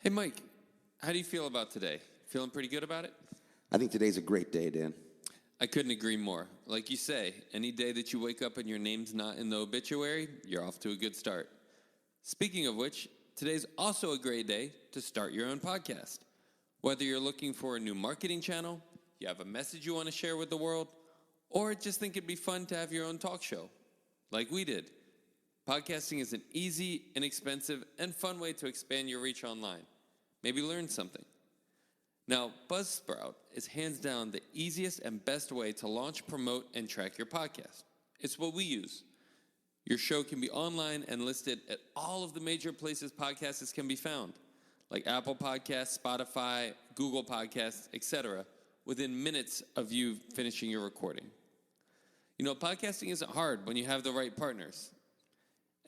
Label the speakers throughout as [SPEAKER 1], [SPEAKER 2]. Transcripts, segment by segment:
[SPEAKER 1] Hey, Mike, how do you feel about today? Feeling pretty good about it?
[SPEAKER 2] I think today's a great day, Dan.
[SPEAKER 1] I couldn't agree more. Like you say, any day that you wake up and your name's not in the obituary, you're off to a good start. Speaking of which, today's also a great day to start your own podcast. Whether you're looking for a new marketing channel, you have a message you want to share with the world, or just think it'd be fun to have your own talk show, like we did. Podcasting is an easy, inexpensive, and fun way to expand your reach online. Maybe learn something. Now, Buzzsprout is hands down the easiest and best way to launch, promote, and track your podcast. It's what we use. Your show can be online and listed at all of the major places podcasts can be found, like Apple Podcasts, Spotify, Google Podcasts, etc., within minutes of you finishing your recording. You know, podcasting isn't hard when you have the right partners.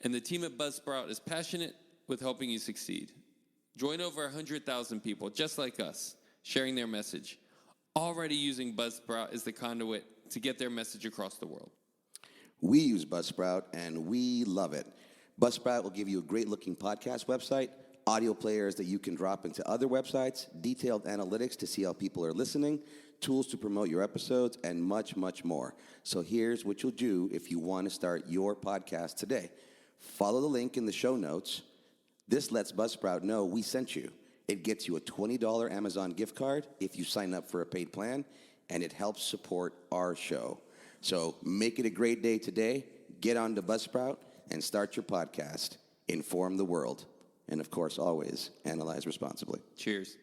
[SPEAKER 1] And the team at Buzzsprout is passionate with helping you succeed. Join over 100,000 people just like us, sharing their message, already using Buzzsprout as the conduit to get their message across the world.
[SPEAKER 2] We use Buzzsprout, and we love it. Buzzsprout will give you a great-looking podcast website, audio players that you can drop into other websites, detailed analytics to see how people are listening, tools to promote your episodes, and much, much more. So here's what you'll do if you want to start your podcast today. Follow the link in the show notes. This lets Buzzsprout know we sent you. It gets you a $20 Amazon gift card if you sign up for a paid plan, and it helps support our show. So make it a great day today. Get on to Buzzsprout and start your podcast. Inform the world. And, of course, always analyze responsibly.
[SPEAKER 1] Cheers.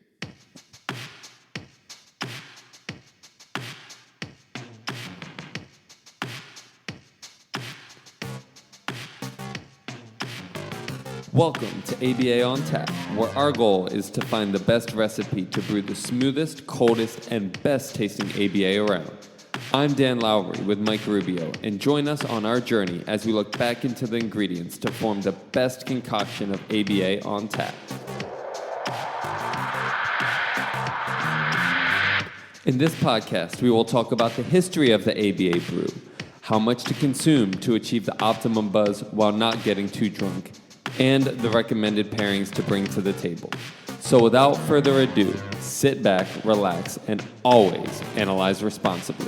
[SPEAKER 1] Welcome to ABA on Tap, where our goal is to find the best recipe to brew the smoothest, coldest, and best tasting ABA around. I'm Dan Lowry with Mike Rubio, and join us on our journey as we look back into the ingredients to form the best concoction of ABA on tap. In this podcast, we will talk about the history of the ABA brew, how much to consume to achieve the optimum buzz while not getting too drunk, and the recommended pairings to bring to the table. So without further ado, sit back, relax, and always analyze responsibly.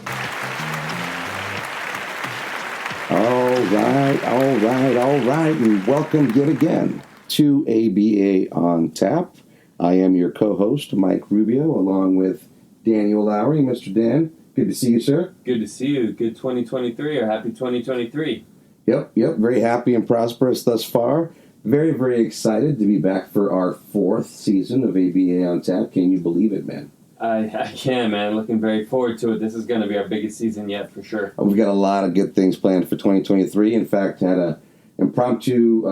[SPEAKER 2] All right, and welcome yet again to ABA on Tap. I am your co-host, Mike Rubio, along with Daniel Lowry. Mr. Dan, good to see you, sir.
[SPEAKER 1] Good to see you. Good 2023, or happy 2023.
[SPEAKER 2] Yep, very happy and prosperous thus far. Very, very excited to be back for our fourth season of ABA on Tap. Can you believe it, man?
[SPEAKER 1] I can, man. Looking very forward to it. This is going to be our biggest season yet, for sure.
[SPEAKER 2] We've got a lot of good things planned for 2023. In fact, had an impromptu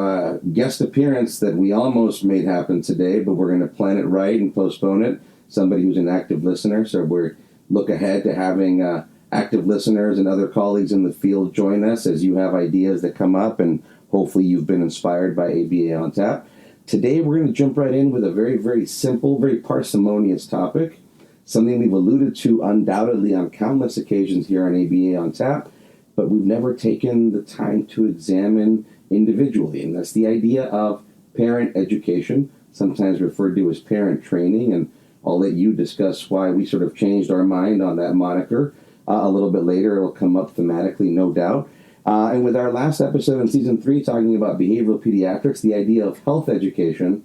[SPEAKER 2] guest appearance that we almost made happen today, but we're going to plan it right and postpone it. Somebody who's an active listener, so we look ahead to having active listeners and other colleagues in the field join us as you have ideas that come up, and hopefully you've been inspired by ABA on Tap. Today we're going to jump right in with a very, very simple, very parsimonious topic, something we've alluded to undoubtedly on countless occasions here on ABA on Tap, but we've never taken the time to examine individually, and that's the idea of parent education, sometimes referred to as parent training, and I'll let you discuss why we sort of changed our mind on that moniker. A little bit later, it'll come up thematically, no doubt. And with our last episode in Season 3 talking about behavioral pediatrics, the idea of health education,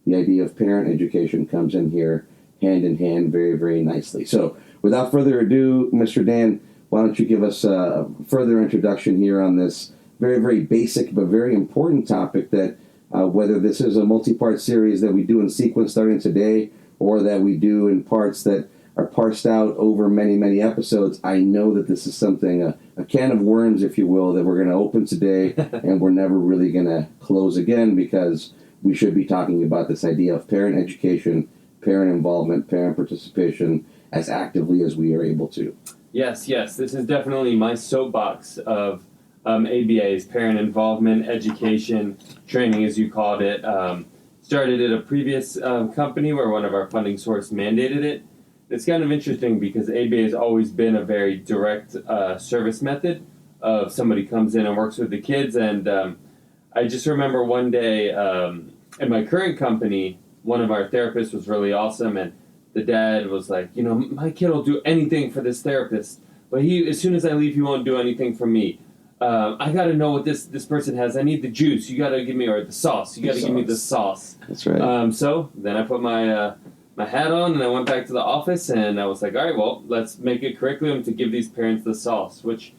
[SPEAKER 2] the idea of parent education comes in here hand in hand very, very nicely. So without further ado, Mr. Dan, why don't you give us a further introduction here on this very, very basic but very important topic that whether this is a multi-part series that we do in sequence starting today or that we do in parts that are parsed out over many, many episodes, I know that this is something, a can of worms, if you will, that we're going to open today and we're never really going to close again, because we should be talking about this idea of parent education, parent involvement, parent participation as actively as we are able to.
[SPEAKER 1] Yes. This is definitely my soapbox of ABA's parent involvement, education, training, as you called it. Started at a previous company where one of our funding source mandated it. It's kind of interesting because ABA has always been a very direct service method of somebody comes in and works with the kids. And I just remember one day at my current company,
[SPEAKER 3] one of our therapists was really awesome, and the dad was like, my kid will do anything for this therapist, but as soon as I leave, he won't do anything for me. I got to know what this person has. I need the juice. You got to give me, or the sauce. You got to give me the sauce.
[SPEAKER 2] That's right.
[SPEAKER 3] So then I put my hat on and I went back to the office and I was like, all right, well, let's make a curriculum to give these parents the sauce, which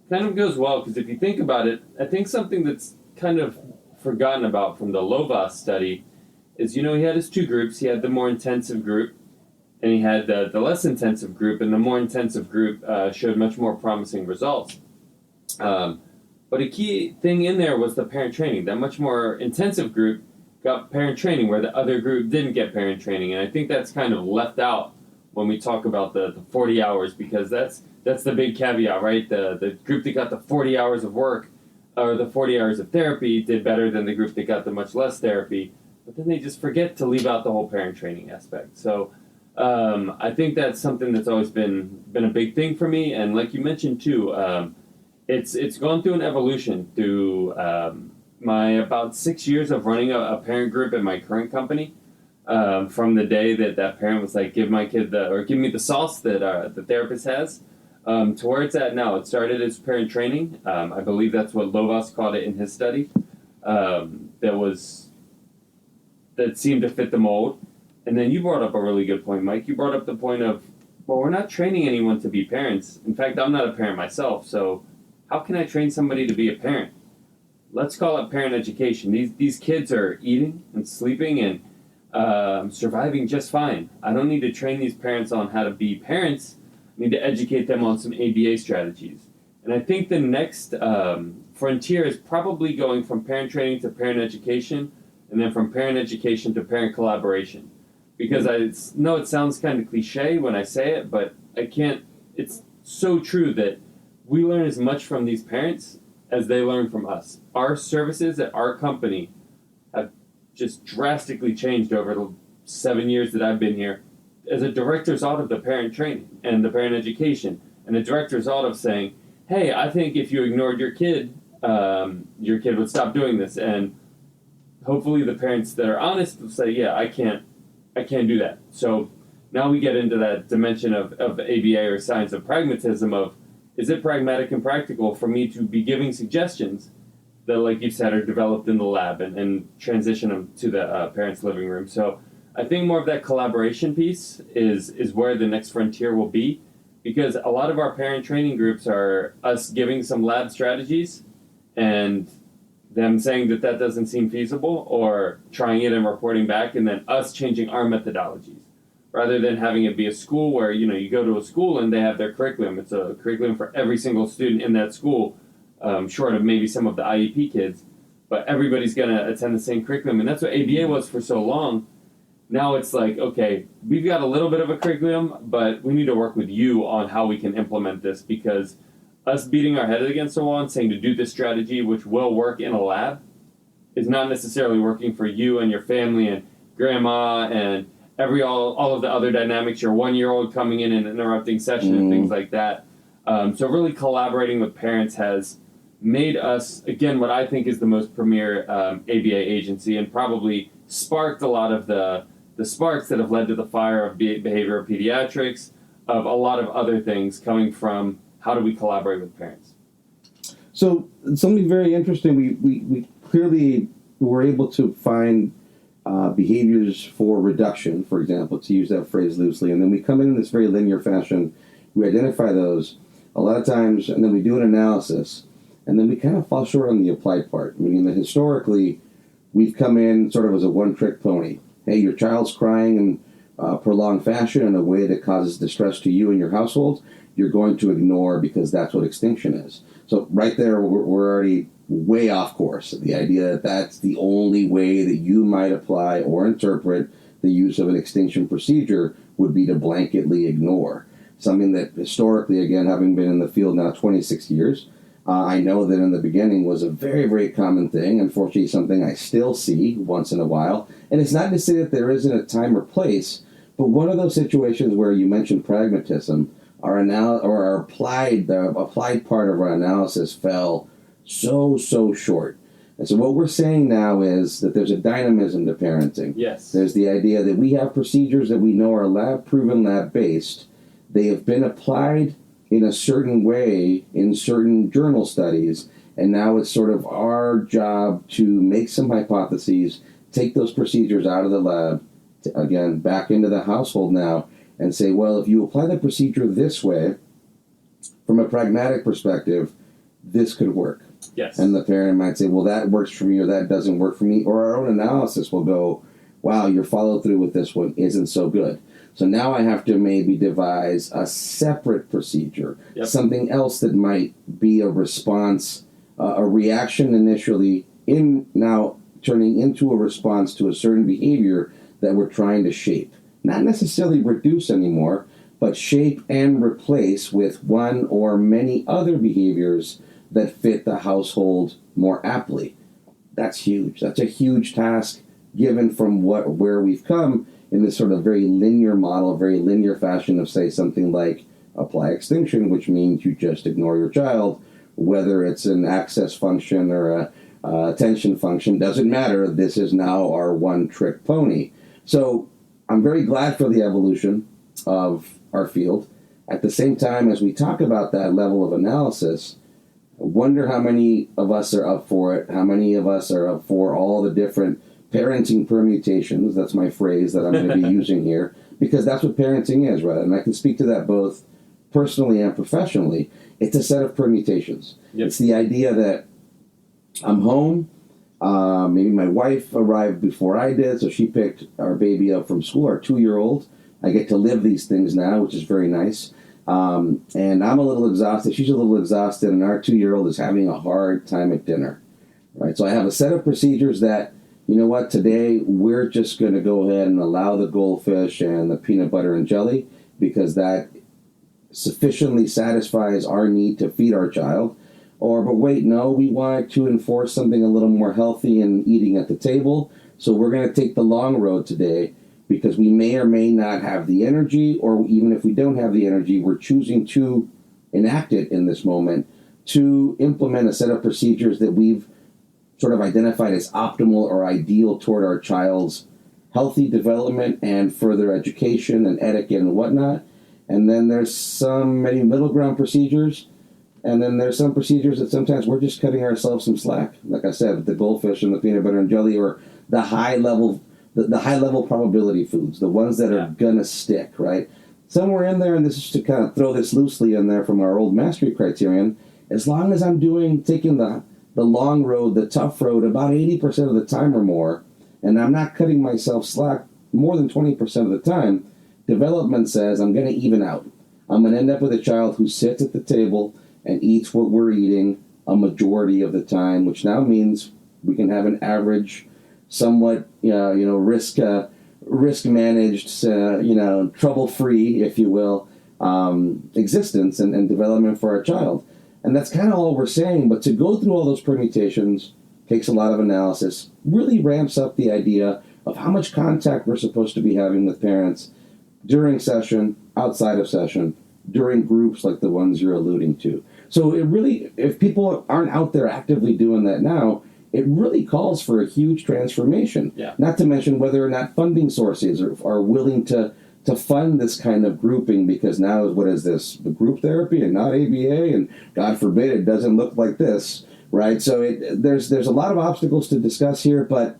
[SPEAKER 3] kind of goes well because if you think about it, I think something that's kind of forgotten about from the Lovas study is, he had his two groups. He had the more intensive group and he had the less intensive group, and the more intensive group showed much more promising results. But a key thing in there was the parent training. That much more intensive group got parent training where the other group didn't get parent training. And I think that's kind of left out when we talk about the 40 hours because that's the big caveat, right? The group that got the 40 hours of work or the 40 hours of therapy did better than the group that got the much less therapy. But then they just forget to leave out the whole parent training aspect. So I think that's something that's always been a big thing for me. And like you mentioned too, it's gone through an evolution through my about 6 years of running a parent group at my current company. From the day that parent was like, give my kid give me the sauce that the therapist has, to where it's at now. It started as parent training. I believe that's what Lovas called it in his study. That seemed to fit the mold. And then you brought up a really good point, Mike. You brought up the point of, well, we're not training anyone to be parents. In fact, I'm not a parent myself, so how can I train somebody to be a parent? Let's call it parent education. These kids are eating and sleeping and surviving just fine. I don't need to train these parents on how to be parents. I need to educate them on some ABA strategies. And I think the next frontier is probably going from parent training to parent education, and then from parent education to parent collaboration. Because I know it sounds kind of cliche when I say it, but it's so true that we learn as much from these parents as they learn from us. Our services at our company have just drastically changed over the 7 years that I've been here as a direct result of the parent training and the parent education, and a direct result of saying, hey, I think if you ignored your kid would stop doing this. And hopefully the parents that are honest will say, yeah, I can't do that. So now we get into that dimension of ABA or science of pragmatism of, is it pragmatic and practical for me to be giving suggestions that, like you said, are developed in the lab and transition them to the parents' living room? So I think more of that collaboration piece is where the next frontier will be, because a lot of our parent training groups are us giving some lab strategies and them saying that doesn't seem feasible, or trying it and reporting back, and then us changing our methodologies. Rather than having it be a school where, you go to a school and they have their curriculum. It's a curriculum for every single student in that school, short of maybe some of the IEP kids. But everybody's going to attend the same curriculum. And that's what ABA was for so long. Now it's like, okay, we've got a little bit of a curriculum, but we need to work with you on how we can implement this, because us beating our head against the wall and saying to do this strategy, which will work in a lab, is not necessarily working for you and your family and grandma and all of the other dynamics, your 1-year-old coming in and interrupting session and things like that. So really collaborating with parents has made us, again, what I think is the most premier ABA agency, and probably sparked a lot of the sparks that have led to the fire of behavioral pediatrics, of a lot of other things coming from how do we collaborate with parents.
[SPEAKER 2] So something very interesting, we clearly were able to find behaviors for reduction, for example, to use that phrase loosely, and then we come in this very linear fashion, we identify those a lot of times, and then we do an analysis, and then we kind of fall short on the applied part, meaning that historically we've come in sort of as a one-trick pony. Hey, your child's crying in prolonged fashion in a way that causes distress to you and your household, you're going to ignore because that's what extinction is. So right there, we're already way off course. The idea that that's the only way that you might apply or interpret the use of an extinction procedure would be to blanketly ignore. Something that historically, again, having been in the field now 26 years, I know that in the beginning was a very, very common thing. Unfortunately, something I still see once in a while. And it's not to say that there isn't a time or place, but one of those situations where you mentioned pragmatism, our applied part of our analysis fell so short. And so what we're saying now is that there's a dynamism to parenting.
[SPEAKER 3] Yes.
[SPEAKER 2] There's the idea that we have procedures that we know are lab-proven, lab-based. They have been applied in a certain way in certain journal studies, and now it's sort of our job to make some hypotheses, take those procedures out of the lab, again, back into the household now, and say, well, if you apply the procedure this way, from a pragmatic perspective, this could work.
[SPEAKER 3] Yes.
[SPEAKER 2] And the parent might say, well, that works for me or that doesn't work for me. Or our own analysis will go, wow, your follow-through with this one isn't so good. So now I have to maybe devise a separate procedure, something else that might be a response, a reaction initially, in now turning into a response to a certain behavior that we're trying to shape. Not necessarily reduce anymore, but shape and replace with one or many other behaviors that fit the household more aptly. That's huge. That's a huge task given from where we've come in this sort of very linear model, very linear fashion of, say, something like apply extinction, which means you just ignore your child, whether it's an access function or a attention function, doesn't matter. This is now our one-trick pony. So I'm very glad for the evolution of our field. At the same time, as we talk about that level of analysis, I wonder how many of us are up for it, how many of us are up for all the different parenting permutations. That's my phrase that I'm going to be using here, because that's what parenting is, right? And I can speak to that both personally and professionally. It's a set of permutations. Yep. It's the idea that I'm home. Maybe my wife arrived before I did, so she picked our baby up from school, our 2-year-old. I get to live these things now, which is very nice. And I'm a little exhausted. She's a little exhausted, and our 2-year-old is having a hard time at dinner. Right? So I have a set of procedures that, you know what, today we're just going to go ahead and allow the goldfish and the peanut butter and jelly, because that sufficiently satisfies our need to feed our child. But wait, no, we want to enforce something a little more healthy and eating at the table. So we're going to take the long road today, because we may or may not have the energy, or even if we don't have the energy, we're choosing to enact it in this moment to implement a set of procedures that we've sort of identified as optimal or ideal toward our child's healthy development and further education and etiquette and whatnot. And then there's some maybe middle ground procedures. And then there's some procedures that sometimes we're just cutting ourselves some slack. Like I said, the goldfish and the peanut butter and jelly, or the high level probability foods, the ones that are gonna stick, right? Somewhere in there, and this is to kind of throw this loosely in there from our old mastery criterion, as long as I'm taking the long road, the tough road, about 80% of the time or more, and I'm not cutting myself slack more than 20% of the time, development says I'm going to even out. I'm going to end up with a child who sits at the table and eats what we're eating a majority of the time, which now means we can have an average, somewhat, risk managed, trouble-free, if you will, existence and development for our child. And that's kind of all we're saying, but to go through all those permutations takes a lot of analysis, really ramps up the idea of how much contact we're supposed to be having with parents during session, outside of session, during groups like the ones you're alluding to. So it really, if people aren't out there actively doing that now, it really calls for a huge transformation. Yeah. Not to mention whether or not funding sources are willing to fund this kind of grouping, because now what is this? The group therapy and not ABA, and God forbid it doesn't look like this, right? So there's a lot of obstacles to discuss here, but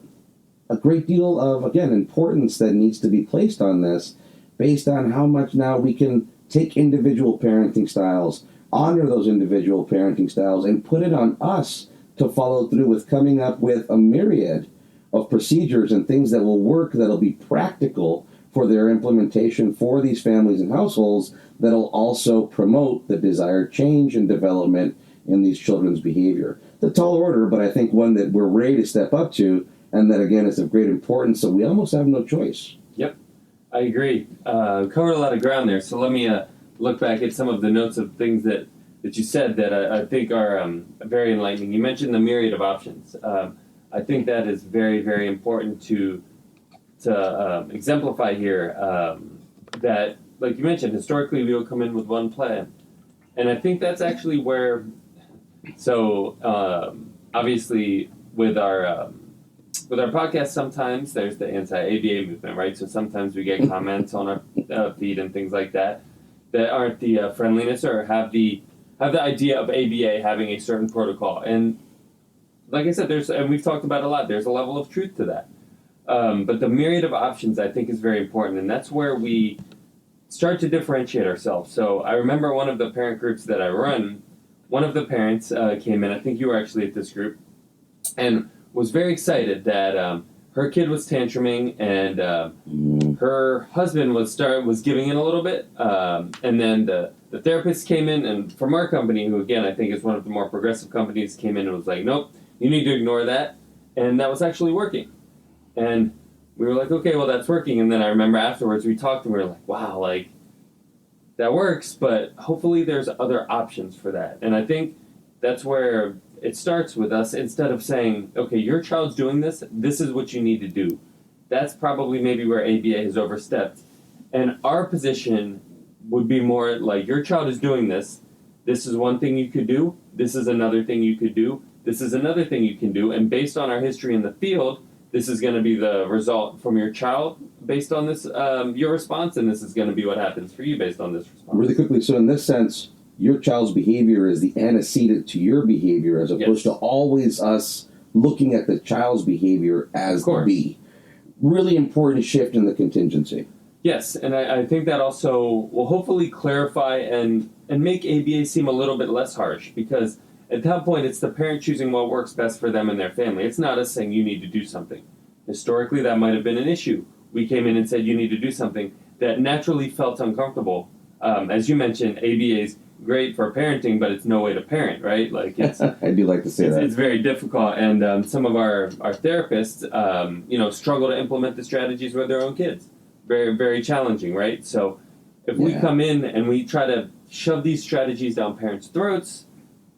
[SPEAKER 2] a great deal of, again, importance that needs to be placed on this based on how much now we can take individual parenting styles, honor those individual parenting styles, and put it on us to follow through with coming up with a myriad of procedures and things that will work, that'll be practical for their implementation for these families and households, that'll also promote the desired change and development in these children's behavior. It's a tall order, but I think one that we're ready to step up to, and that, again, is of great importance, so we almost have no choice.
[SPEAKER 3] Yep, I agree. Covered a lot of ground there, so let me look back at some of the notes of things that you said that I think are very enlightening. You mentioned the myriad of options. I think that is very, very important to exemplify here, that, like you mentioned, historically we will come in with one plan. And I think that's actually where, so obviously with our podcast, sometimes there's the anti-ABA movement, right? So sometimes we get comments on our feed and things like that aren't the friendliness or have the idea of ABA having a certain protocol. And like I said, and we've talked about it a lot, there's a level of truth to that. But the myriad of options, I think, is very important, and that's where we start to differentiate ourselves. So I remember one of the parent groups that I run, one of the parents came in, I think you were actually at this group, and was very excited that her kid was tantruming, and her husband was giving in a little bit, and then the therapist came in, and from our company, who again I think is one of the more progressive companies, came in and was like, nope, you need to ignore that, and that was actually working. And we were like, okay, well, that's working. And then I remember afterwards we talked and we were like, wow, like, that works, but hopefully there's other options for that. And I think that's where it starts with us. Instead of saying, okay, your child's doing this, this is what you need to do. That's probably maybe where ABA has overstepped. And our position would be more like, your child is doing this. This is one thing you could do. This is another thing you could do. This is another thing you can do. And based on our history in the field, this is going to be the result from your child based on this, your response, and this is going to be what happens for you based on this response.
[SPEAKER 2] Really quickly, so in this sense, your child's behavior is the antecedent to your behavior, as opposed to always us looking at the child's behavior as the B. Really important shift in the contingency.
[SPEAKER 3] Yes, and I think that also will hopefully clarify and make ABA seem a little bit less harsh, because at that point, it's the parent choosing what works best for them and their family. It's not us saying you need to do something. Historically, that might have been an issue. We came in and said you need to do something that naturally felt uncomfortable. As you mentioned, ABA is great for parenting, but it's no way to parent, right? Like it's
[SPEAKER 2] I do like to say that.
[SPEAKER 3] It's very difficult, and some of our therapists, struggle to implement the strategies with their own kids. Very, very challenging, right? So if we come in and we try to shove these strategies down parents' throats,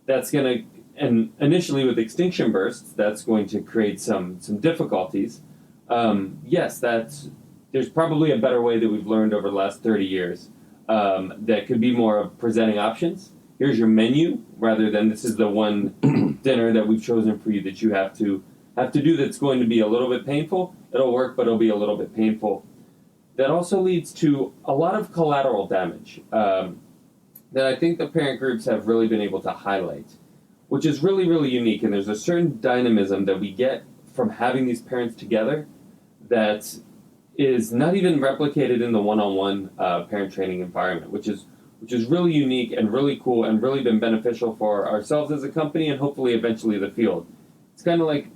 [SPEAKER 3] that's going to, and initially with extinction bursts, that's going to create some difficulties. Yes, there's probably a better way that we've learned over the last 30 years that could be more of presenting options. Here's your menu, rather than this is the one dinner that we've chosen for you that you have to do that's going to be a little bit painful. It'll work, but it'll be a little bit painful. That also leads to a lot of collateral damage. That I think the parent groups have really been able to highlight, which is really, really unique. And there's a certain dynamism that we get from having these parents together that is not even replicated in the one-on-one parent training environment, which is really unique and really cool and really been beneficial for ourselves as a company and hopefully eventually the field. It's kind of like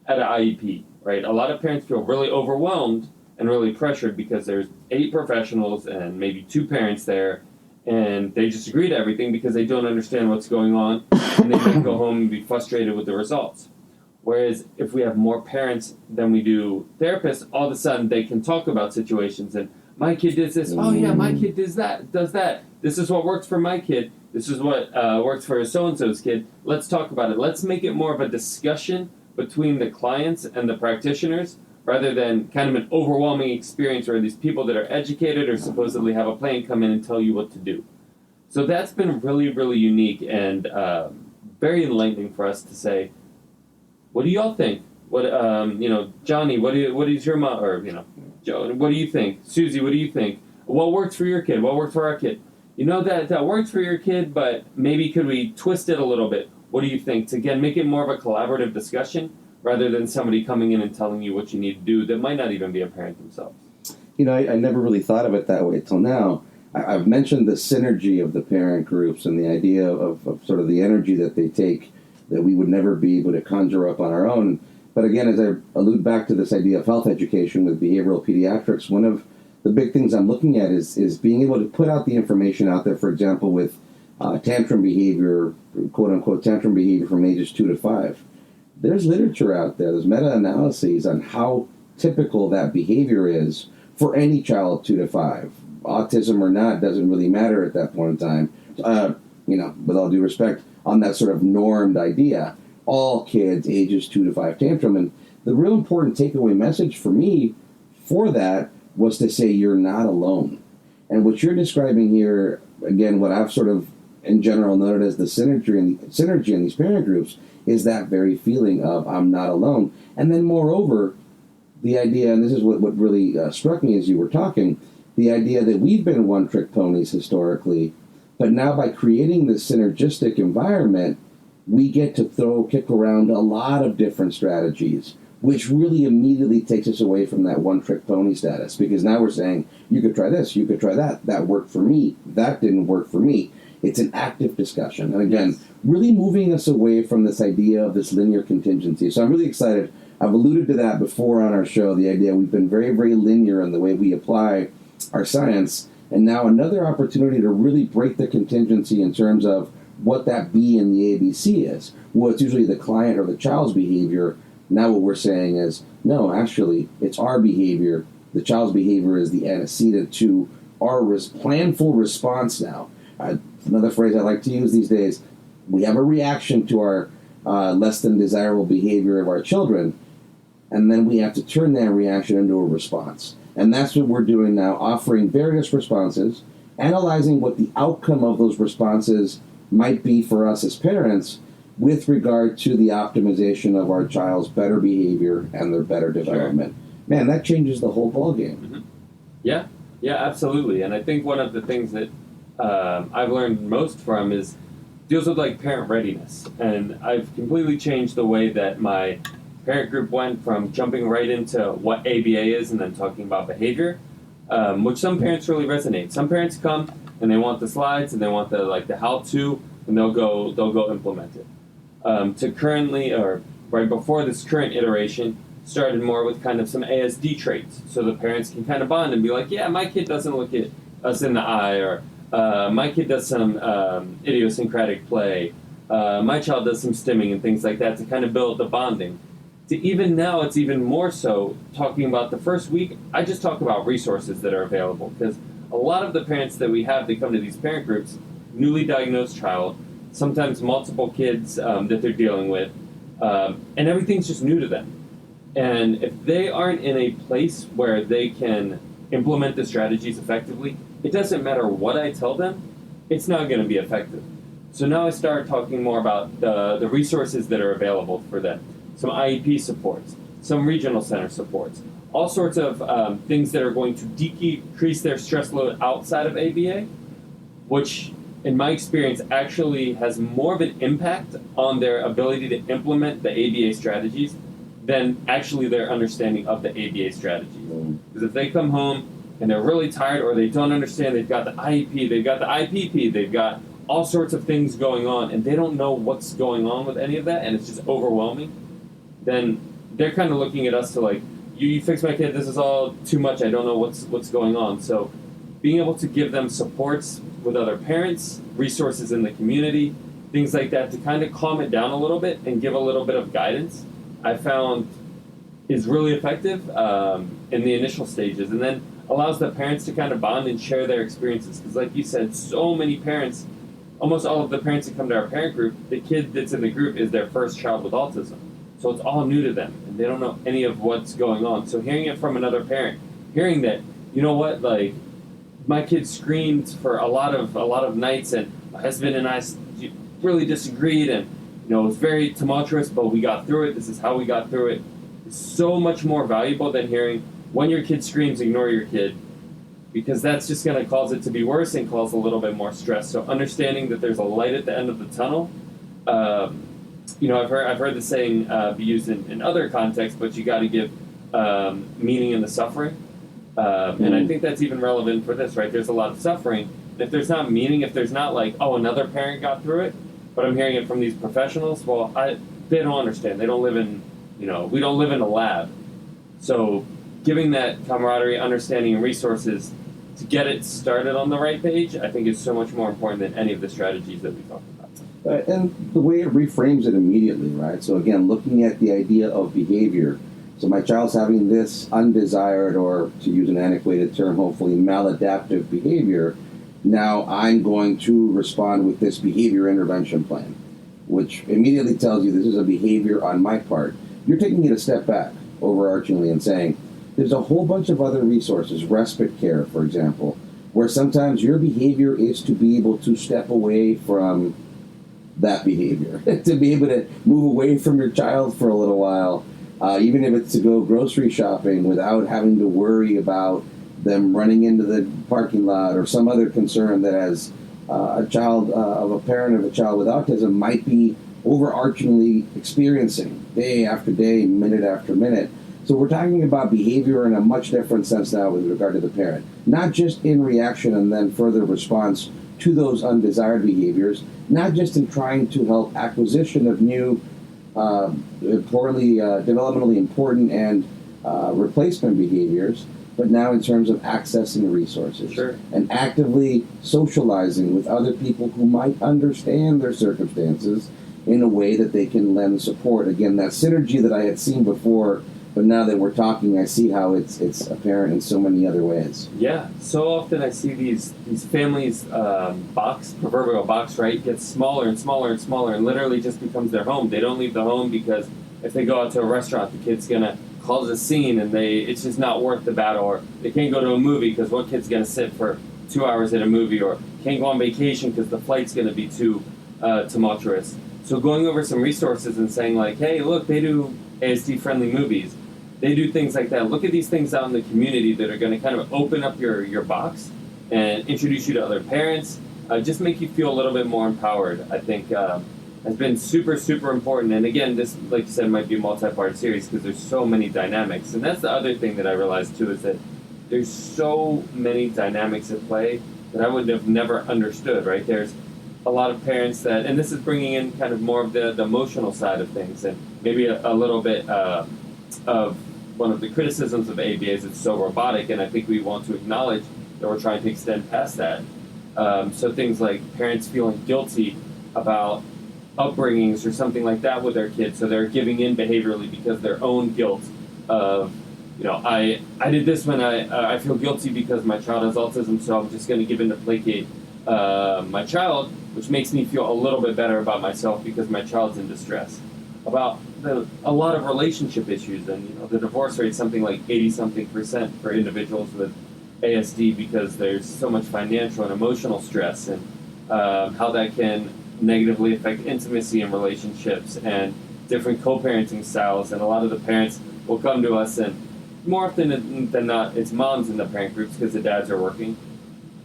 [SPEAKER 3] at an IEP, right? A lot of parents feel really overwhelmed and really pressured because there's 8 professionals and maybe 2 parents there, and they just agree to everything because they don't understand what's going on, and they might go home and be frustrated with the results. Whereas if we have more parents than we do therapists, all of a sudden they can talk about situations and, my kid does this, oh yeah, my kid does that, this is what works for my kid, this is what works for so-and-so's kid, let's talk about it. Let's make it more of a discussion between the clients and the practitioners, rather than kind of an overwhelming experience where these people that are educated or supposedly have a plan come in and tell you what to do. So that's been really, really unique and very enlightening for us to say, what do y'all think? What Johnny, what is your mom, or Joe, what do you think? Susie, what do you think? What works for your kid? What worked for our kid? That worked for your kid, but maybe could we twist it a little bit? What do you think? To again make it more of a collaborative discussion, rather than somebody coming in and telling you what you need to do that might not even be a parent themselves.
[SPEAKER 2] I never really thought of it that way till now. I've mentioned the synergy of the parent groups and the idea of sort of the energy that they take that we would never be able to conjure up on our own. But again, as I allude back to this idea of health education with behavioral pediatrics, one of the big things I'm looking at is being able to put out the information out there, for example, with tantrum behavior, quote-unquote tantrum behavior from ages 2 to 5. There's literature out there, there's meta-analyses on how typical that behavior is for any child 2 to 5. Autism or not doesn't really matter at that point in time. With all due respect, on that sort of normed idea, all kids ages 2 to 5 tantrum. And the real important takeaway message for me for that was to say you're not alone. And what you're describing here, again, what I've sort of in general noted as the synergy in these parent groups is that very feeling of I'm not alone. And then moreover, the idea, and this is what really struck me as you were talking, the idea that we've been one-trick ponies historically, but now by creating this synergistic environment, we get to kick around a lot of different strategies, which really immediately takes us away from that one-trick pony status. Because now we're saying, you could try this, you could try that, that worked for me, that didn't work for me. It's an active discussion. And again, really moving us away from this idea of this linear contingency. So I'm really excited. I've alluded to that before on our show, the idea we've been very, very linear in the way we apply our science. And now another opportunity to really break the contingency in terms of what that B in the ABC is. Well, it's usually the client or the child's behavior. Now what we're saying is, no, actually, it's our behavior. The child's behavior is the antecedent to our planful response now. Another phrase I like to use these days, we have a reaction to our less than desirable behavior of our children, and then we have to turn that reaction into a response. And that's what we're doing now, offering various responses, analyzing what the outcome of those responses might be for us as parents with regard to the optimization of our child's better behavior and their better development. Sure. Man, that changes the whole ballgame.
[SPEAKER 3] Mm-hmm. Yeah, absolutely. And I think one of the things that I've learned most from deals with like parent readiness. And I've completely changed the way that my parent group went from jumping right into what ABA is and then talking about behavior, which some parents really resonate. Some parents come and they want the slides and they want the how-to, and they'll go implement it. To currently, or right before this current iteration, started more with kind of some ASD traits, so the parents can kind of bond and be like, yeah, my kid doesn't look at us in the eye, or my kid does some idiosyncratic play, my child does some stimming and things like that to kind of build the bonding. To even now, it's even more so talking about the first week, I just talk about resources that are available, because a lot of the parents that we have that come to these parent groups, newly diagnosed child, sometimes multiple kids that they're dealing with, and everything's just new to them. And if they aren't in a place where they can implement the strategies effectively, it doesn't matter what I tell them, it's not going to be effective. So now I start talking more about the resources that are available for them. Some IEP supports, some regional center supports, all sorts of things that are going to decrease their stress load outside of ABA, which in my experience actually has more of an impact on their ability to implement the ABA strategies than actually their understanding of the ABA strategies. Because if they come home and they're really tired, or they don't understand, they've got the IEP, they've got the IPP, they've got all sorts of things going on, and they don't know what's going on with any of that, and it's just overwhelming, then they're kind of looking at us to like, you fix my kid, this is all too much, I don't know what's going on. So being able to give them supports with other parents, resources in the community, things like that, to kind of calm it down a little bit and give a little bit of guidance, I found is really effective in the initial stages, and then allows the parents to kind of bond and share their experiences. Because like you said, so many parents, almost all of the parents that come to our parent group, the kid that's in the group is their first child with autism. So it's all new to them, and they don't know any of what's going on. So hearing it from another parent, hearing that, you know what, like, my kid screamed for a lot of nights, and my husband and I really disagreed, and it was very tumultuous, but we got through it. This is how we got through it. It's so much more valuable than hearing, when your kid screams, ignore your kid, because that's just going to cause it to be worse and cause a little bit more stress. So understanding that there's a light at the end of the tunnel. I've heard the saying be used in other contexts, but you got to give meaning in the suffering. And I think that's even relevant for this, right? There's a lot of suffering. If there's not meaning, if there's not like, oh, another parent got through it, but I'm hearing it from these professionals, well, they don't understand. They don't live in, we don't live in a lab. So giving that camaraderie, understanding, and resources to get it started on the right page, I think is so much more important than any of the strategies that we talked about.
[SPEAKER 2] And the way it reframes it immediately, right? So again, looking at the idea of behavior. So my child's having this undesired, or to use an antiquated term, hopefully maladaptive behavior. Now I'm going to respond with this behavior intervention plan, which immediately tells you this is a behavior on my part. You're taking it a step back, overarchingly, and saying, there's a whole bunch of other resources, respite care, for example, where sometimes your behavior is to be able to step away from that behavior, to be able to move away from your child for a little while, even if it's to go grocery shopping without having to worry about them running into the parking lot or some other concern that as a child of a parent of a child with autism might be overarchingly experiencing day after day, minute after minute. So we're talking about behavior in a much different sense now with regard to the parent, not just in reaction and then further response to those undesired behaviors, not just in trying to help acquisition of new, developmentally important and replacement behaviors, but now in terms of accessing resources.
[SPEAKER 3] Sure.
[SPEAKER 2] And actively socializing with other people who might understand their circumstances in a way that they can lend support. Again, that synergy that I had seen before, but now that we're talking, I see how it's apparent in so many other ways.
[SPEAKER 3] Yeah, so often I see these families' proverbial box, right, gets smaller and smaller and smaller, and literally just becomes their home. They don't leave the home because if they go out to a restaurant, the kid's gonna cause a scene, and it's just not worth the battle. Or they can't go to a movie because one kid's gonna sit for 2 hours at a movie, or can't go on vacation because the flight's gonna be too tumultuous. So going over some resources and saying like, hey, look, they do ASD-friendly movies. They do things like that. Look at these things out in the community that are going to kind of open up your box and introduce you to other parents, just make you feel a little bit more empowered, I think has been super, super important. And again, this, like you said, might be a multi-part series because there's so many dynamics. And that's the other thing that I realized too, is that there's so many dynamics at play that I would have never understood, right? There's a lot of parents that, and this is bringing in kind of more of the emotional side of things, and maybe a little bit of one of the criticisms of ABA is it's so robotic, and I think we want to acknowledge that we're trying to extend past that. So things like parents feeling guilty about upbringings or something like that with their kids, so they're giving in behaviorally because their own guilt of, you know, I did this when I feel guilty because my child has autism, so I'm just going to give in to placate my child, which makes me feel a little bit better about myself because my child's in distress. About a lot of relationship issues, and you know, the divorce rate is something like 80-something% for individuals with ASD because there's so much financial and emotional stress, and how that can negatively affect intimacy in relationships and different co-parenting styles. And a lot of the parents will come to us, and more often than not, it's moms in the parent groups because the dads are working.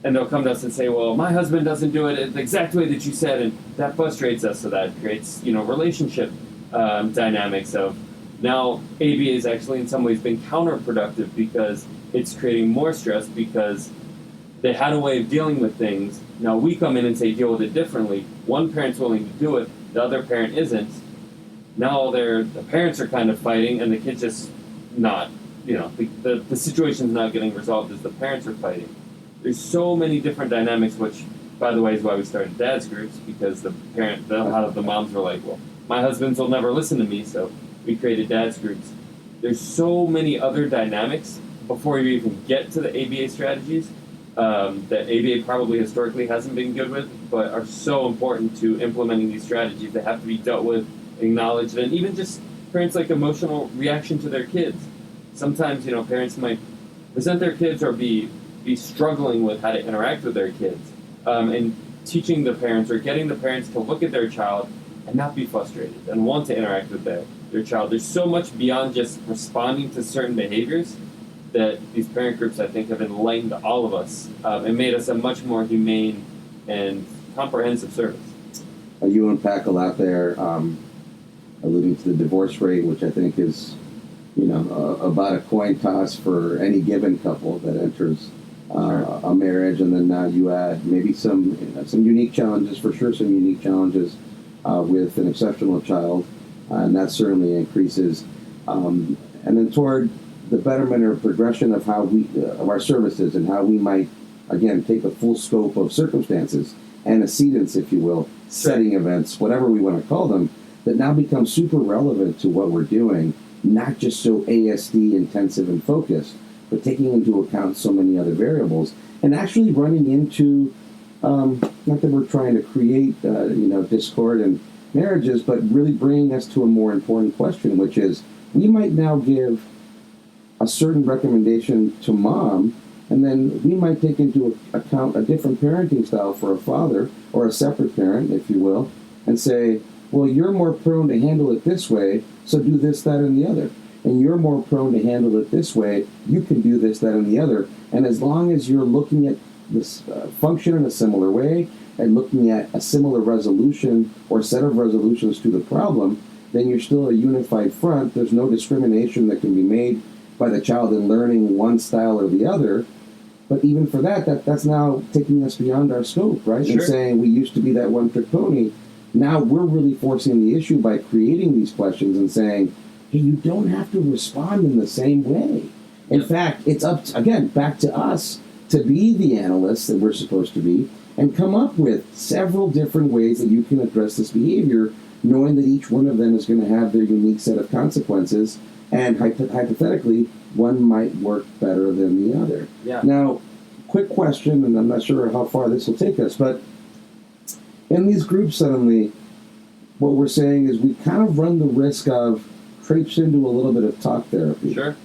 [SPEAKER 3] And they'll come to us and say, well, my husband doesn't do it the exact way that you said, and that frustrates us. So that creates, you know, relationship dynamics of now ABA is actually in some ways been counterproductive because it's creating more stress because they had a way of dealing with things. Now we come in and say deal with it differently. One parent's willing to do it, the other parent isn't. Now the parents are kind of fighting, and the kid's just not, you know, the situation's not getting resolved as the parents are fighting. There's so many different dynamics, which, by the way, is why we started dads groups, because a lot of the moms were like, well, my husbands will never listen to me, so we created dads groups. There's so many other dynamics before you even get to the ABA strategies that ABA probably historically hasn't been good with, but are so important to implementing these strategies. They have to be dealt with, acknowledged, and even just parents' like emotional reaction to their kids. Sometimes, you know, parents might resent their kids or be struggling with how to interact with their kids, and teaching the parents or getting the parents to look at their child and not be frustrated and want to interact with their child. There's so much beyond just responding to certain behaviors that these parent groups, I think, have enlightened all of us and made us a much more humane and comprehensive service.
[SPEAKER 2] You unpack a lot there, alluding to the divorce rate, which I think is, you know, about a coin toss for any given couple that enters a marriage, and then now you add maybe some unique challenges, for sure, some unique challenges with an exceptional child, and that certainly increases. And then toward the betterment or progression of how of our services and how we might, again, take the full scope of circumstances, antecedents, if you will, setting events, whatever we want to call them, that now become super relevant to what we're doing, not just so ASD intensive and focused, but taking into account so many other variables, and actually running into, not that we're trying to create, discord in marriages, but really bringing us to a more important question, which is, we might now give a certain recommendation to mom And then we might take into account a different parenting style for a father, or a separate parent, if you will, and say, well, you're more prone to handle it this way, so do this, that, and the other. And you're more prone to handle it this way, you can do this, that, and the other. And as long as you're looking at this function in a similar way, and looking at a similar resolution or set of resolutions to the problem, then you're still a unified front. There's no discrimination that can be made by the child in learning one style or the other. But even for that's now taking us beyond our scope, right?
[SPEAKER 3] Sure.
[SPEAKER 2] And saying we used to be that one-trick pony. Now we're really forcing the issue by creating these questions and saying, hey, you don't have to respond in the same way. In fact, it's up, again, back to us to be the analysts that we're supposed to be and come up with several different ways that you can address this behavior, knowing that each one of them is going to have their unique set of consequences, and hypothetically, one might work better than the other.
[SPEAKER 3] Yeah.
[SPEAKER 2] Now, quick question, and I'm not sure how far this will take us, but in these groups suddenly, what we're saying is we kind of run the risk of traipse into a little bit of talk therapy.
[SPEAKER 3] Sure.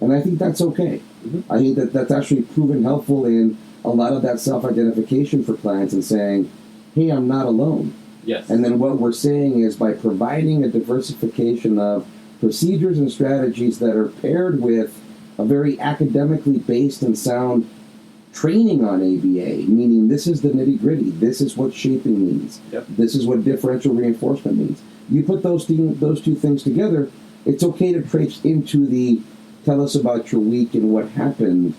[SPEAKER 2] And I think that's okay.
[SPEAKER 3] Mm-hmm.
[SPEAKER 2] I think that's actually proven helpful in a lot of that self-identification for clients and saying, hey, I'm not alone.
[SPEAKER 3] Yes.
[SPEAKER 2] And then what we're saying is by providing a diversification of procedures and strategies that are paired with a very academically based and sound training on ABA, meaning this is the nitty-gritty, this is what shaping means, this is what differential reinforcement means. You put those two things together, it's okay to traipse into the tell us about your week and what happened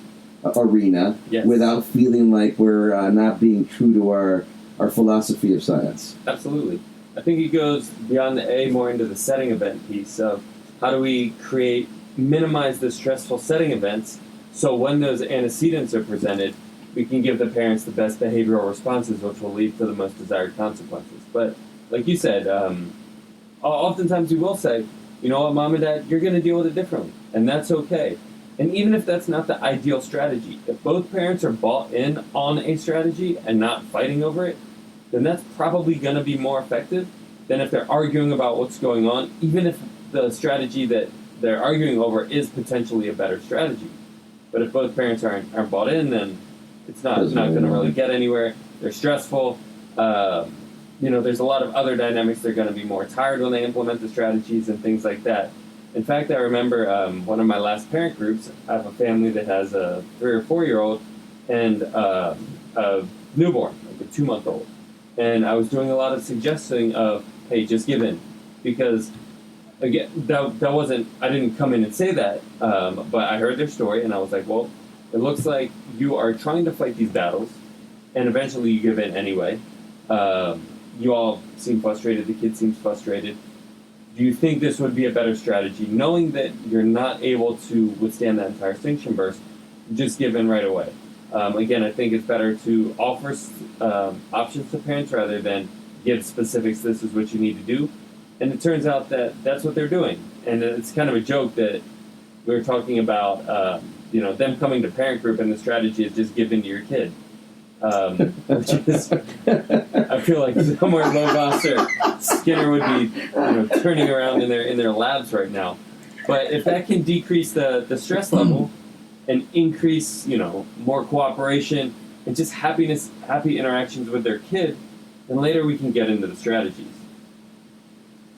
[SPEAKER 2] arena without feeling like we're not being true to our philosophy of science.
[SPEAKER 3] Absolutely. I think it goes beyond the A, more into the setting event piece of how do we minimize the stressful setting events so when those antecedents are presented, we can give the parents the best behavioral responses, which will lead to the most desired consequences. But like you said, oftentimes we will say, you know what, Mom and Dad, you're going to deal with it differently, and that's okay. And even if that's not the ideal strategy, if both parents are bought in on a strategy and not fighting over it, then that's probably going to be more effective than if they're arguing about what's going on, even if the strategy that they're arguing over is potentially a better strategy. But if both parents aren't bought in, then it's not going to really get anywhere. They're stressful. There's a lot of other dynamics. They're going to be more tired when they implement the strategies and things like that. In fact, I remember one of my last parent groups, I have a family that has a 3 or 4-year-old and a newborn, like a 2-month-old. And I was doing a lot of suggesting of, hey, just give in. Because, again, that wasn't, I didn't come in and say that, but I heard their story and I was like, well, it looks like you are trying to fight these battles and eventually you give in anyway. You all seem frustrated, the kid seems frustrated. Do you think this would be a better strategy? Knowing that you're not able to withstand that entire extinction burst, just give in right away. Again, I think it's better to offer options to parents rather than give specifics, this is what you need to do. And it turns out that that's what they're doing. And it's kind of a joke that we were talking about, them coming to parent group and the strategy is just give in to your kid. Which is, I feel like somewhere Logos or Skinner would be, turning around in their labs right now. But if that can decrease the stress level and increase, more cooperation and just happy interactions with their kid, then later we can get into the strategies.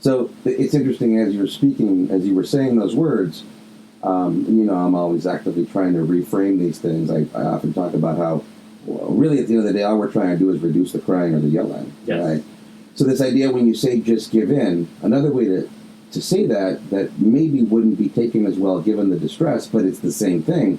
[SPEAKER 2] So it's interesting as you were speaking, as you were saying those words. I'm always actively trying to reframe these things. I often talk about how. Well, really, at the end of the day, all we're trying to do is reduce the crying or the yelling.
[SPEAKER 3] Yes.
[SPEAKER 2] Right? So this idea when you say just give in, another way to say that maybe wouldn't be taken as well given the distress, but it's the same thing,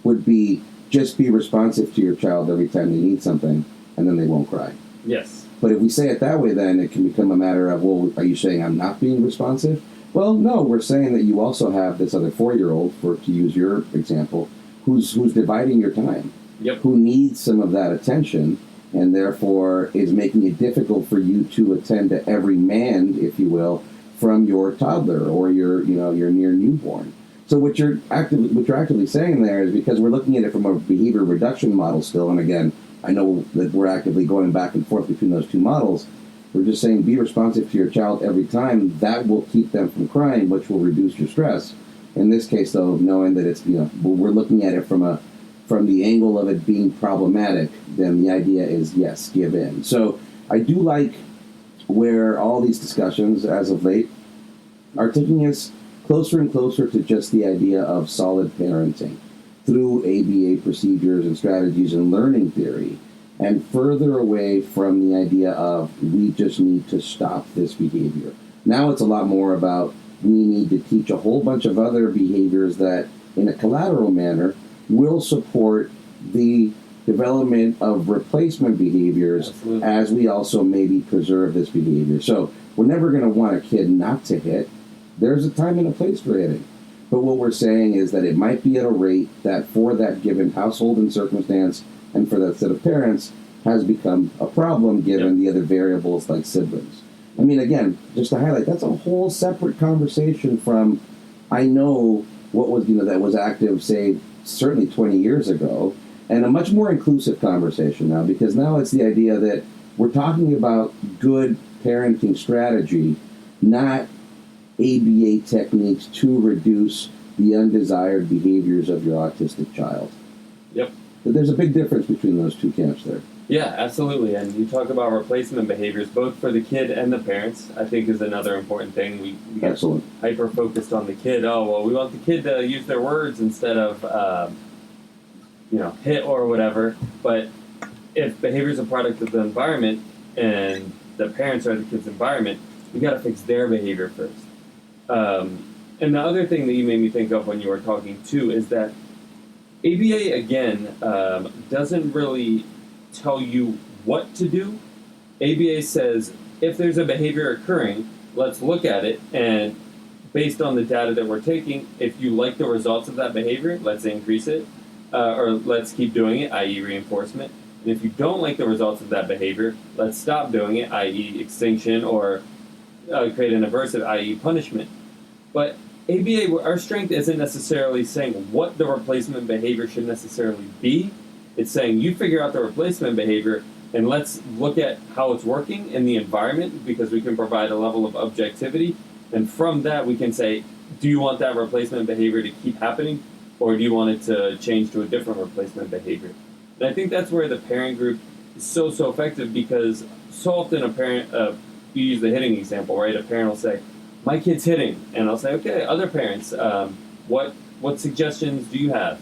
[SPEAKER 2] would be just be responsive to your child every time they need something, and then they won't cry.
[SPEAKER 3] Yes.
[SPEAKER 2] But if we say it that way, then it can become a matter of, well, are you saying I'm not being responsive? Well, no, we're saying that you also have this other 4-year-old, to use your example, who's dividing your time.
[SPEAKER 3] Yep.
[SPEAKER 2] Who needs some of that attention, and therefore is making it difficult for you to attend to every man, if you will, from your toddler or your near newborn. So what you're actively saying there is, because we're looking at it from a behavior reduction model still, and again, I know that we're actively going back and forth between those two models. We're just saying be responsive to your child every time. That will keep them from crying, which will reduce your stress. In this case, though, knowing that it's we're looking at it from a from the angle of it being problematic, then the idea is yes, give in. So I do like where all these discussions as of late are taking us closer and closer to just the idea of solid parenting through ABA procedures and strategies and learning theory, and further away from the idea of we just need to stop this behavior. Now it's a lot more about we need to teach a whole bunch of other behaviors that, in a collateral manner, will support the development of replacement behaviors.
[SPEAKER 3] Absolutely.
[SPEAKER 2] As we also maybe preserve this behavior. So we're never going to want a kid not to hit. There's a time and a place for hitting. But what we're saying is that it might be at a rate that for that given household and circumstance and for that set of parents has become a problem given the other variables like siblings. I mean, again, just to highlight, that's a whole separate conversation from, I know what was, that was active, say, certainly 20 years ago, and a much more inclusive conversation now, because now it's the idea that we're talking about good parenting strategy, not ABA techniques to reduce the undesired behaviors of your autistic child.
[SPEAKER 3] Yep.
[SPEAKER 2] But there's a big difference between those two camps there.
[SPEAKER 3] Yeah, absolutely. And you talk about replacement behaviors, both for the kid and the parents, I think is another important thing. We get
[SPEAKER 2] Excellent.
[SPEAKER 3] hyper-focused on the kid. Oh, well, we want the kid to use their words instead of, hit or whatever. But if behavior is a product of the environment and the parents are the kid's environment, we got to fix their behavior first. And the other thing that you made me think of when you were talking, too, is that ABA, again, doesn't really tell you what to do. ABA says, if there's a behavior occurring, let's look at it, and based on the data that we're taking, if you like the results of that behavior, let's increase it, or let's keep doing it, i.e. reinforcement. And if you don't like the results of that behavior, let's stop doing it, i.e. extinction, or create an aversive, i.e. punishment. But ABA, our strength isn't necessarily saying what the replacement behavior should necessarily be. It's saying you figure out the replacement behavior and let's look at how it's working in the environment, because we can provide a level of objectivity. And from that, we can say, do you want that replacement behavior to keep happening, or do you want it to change to a different replacement behavior? And I think that's where the parent group is so effective, because so often a parent, you use the hitting example, right? A parent will say, my kid's hitting. And I'll say, okay, other parents, what suggestions do you have?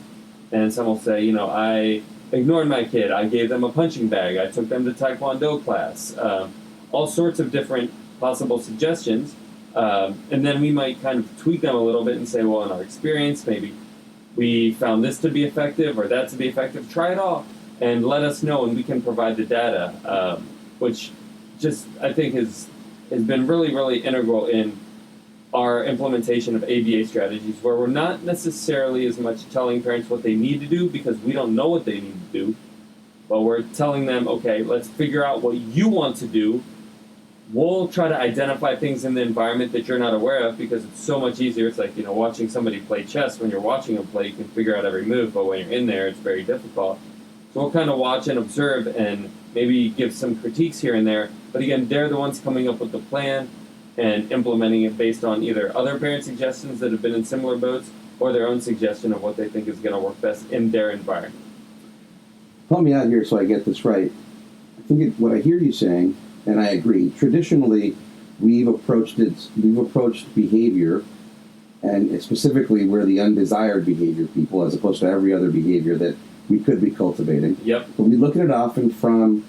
[SPEAKER 3] And some will say, I ignored my kid. I gave them a punching bag. I took them to Taekwondo class. All sorts of different possible suggestions. And then we might kind of tweak them a little bit and say, well, in our experience, maybe we found this to be effective or that to be effective. Try it all and let us know, and we can provide the data, which just I think has been really, really integral in our implementation of ABA strategies, where we're not necessarily as much telling parents what they need to do because we don't know what they need to do, but we're telling them, okay, let's figure out what you want to do. We'll try to identify things in the environment that you're not aware of, because it's so much easier. It's like, watching somebody play chess. When you're watching them play, you can figure out every move, but when you're in there, it's very difficult. So we'll kind of watch and observe and maybe give some critiques here and there. But again, they're the ones coming up with the plan and implementing it based on either other parent suggestions that have been in similar boats or their own suggestion of what they think is going to work best in their environment.
[SPEAKER 2] Help me out here so I get this right. I think what I hear you saying, and I agree, traditionally we've approached behavior, and specifically we're the undesired behavior people as opposed to every other behavior that we could be cultivating.
[SPEAKER 3] Yep.
[SPEAKER 2] But we look at it often from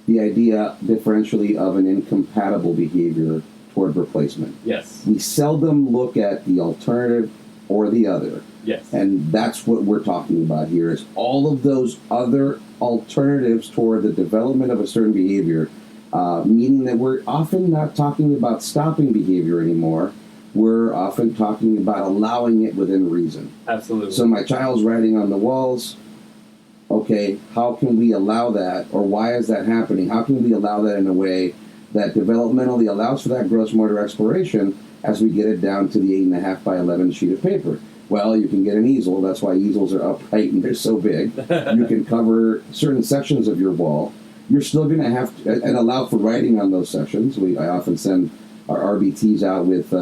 [SPEAKER 2] the idea differentially of an incompatible behavior toward replacement.
[SPEAKER 3] Yes.
[SPEAKER 2] We seldom look at the alternative or the other.
[SPEAKER 3] Yes.
[SPEAKER 2] And that's what we're talking about here, is all of those other alternatives toward the development of a certain behavior, meaning that we're often not talking about stopping behavior anymore. We're often talking about allowing it within reason.
[SPEAKER 3] Absolutely.
[SPEAKER 2] So my child's writing on the walls. Okay, how can we allow that, or why is that happening? How can we allow that in a way that developmentally allows for that gross motor exploration as we get it down to the 8.5 by 11 sheet of paper? Well, you can get an easel. That's why easels are upright and they're so big. You can cover certain sections of your wall. You're still going to have to, and allow for writing on those sections. I often send our RBTs out with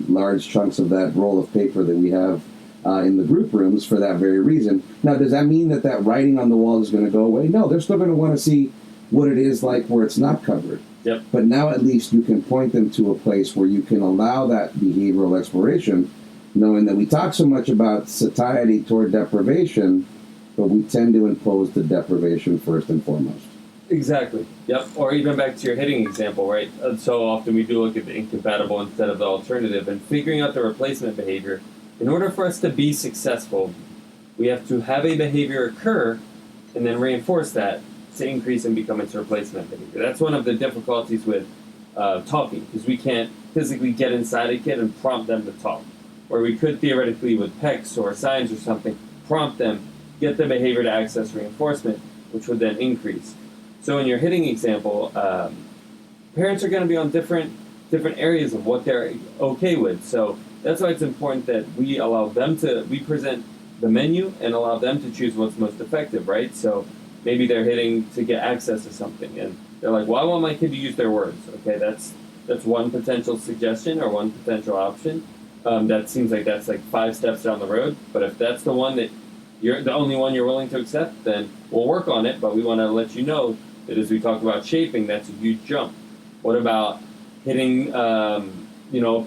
[SPEAKER 2] large chunks of that roll of paper that we have in the group rooms for that very reason. Now, does that mean that writing on the wall is going to go away? No, they're still going to want to see what it is like where it's not covered.
[SPEAKER 3] Yep.
[SPEAKER 2] But now at least you can point them to a place where you can allow that behavioral exploration, knowing that we talk so much about satiety toward deprivation, but we tend to impose the deprivation first and foremost.
[SPEAKER 3] Exactly. Yep. Or even back to your hitting example, right? So often we do look at the incompatible instead of the alternative, and figuring out the replacement behavior. In order for us to be successful, we have to have a behavior occur and then reinforce that to increase and become its replacement behavior. That's one of the difficulties with talking, because we can't physically get inside a kid and prompt them to talk. Where we could theoretically with PECs or signs or something, prompt them, get the behavior to access reinforcement, which would then increase. So in your hitting example, parents are going to be on different areas of what they're okay with. So that's why it's important that we allow them we present the menu and allow them to choose what's most effective, right? So maybe they're hitting to get access to something, and they're like, well, I want my kid to use their words. Okay, that's one potential suggestion or one potential option. That seems like that's like 5 steps down the road. But if that's the one that you're the only one you're willing to accept, then we'll work on it. But we want to let you know that as we talked about shaping, that's a huge jump. What about hitting, a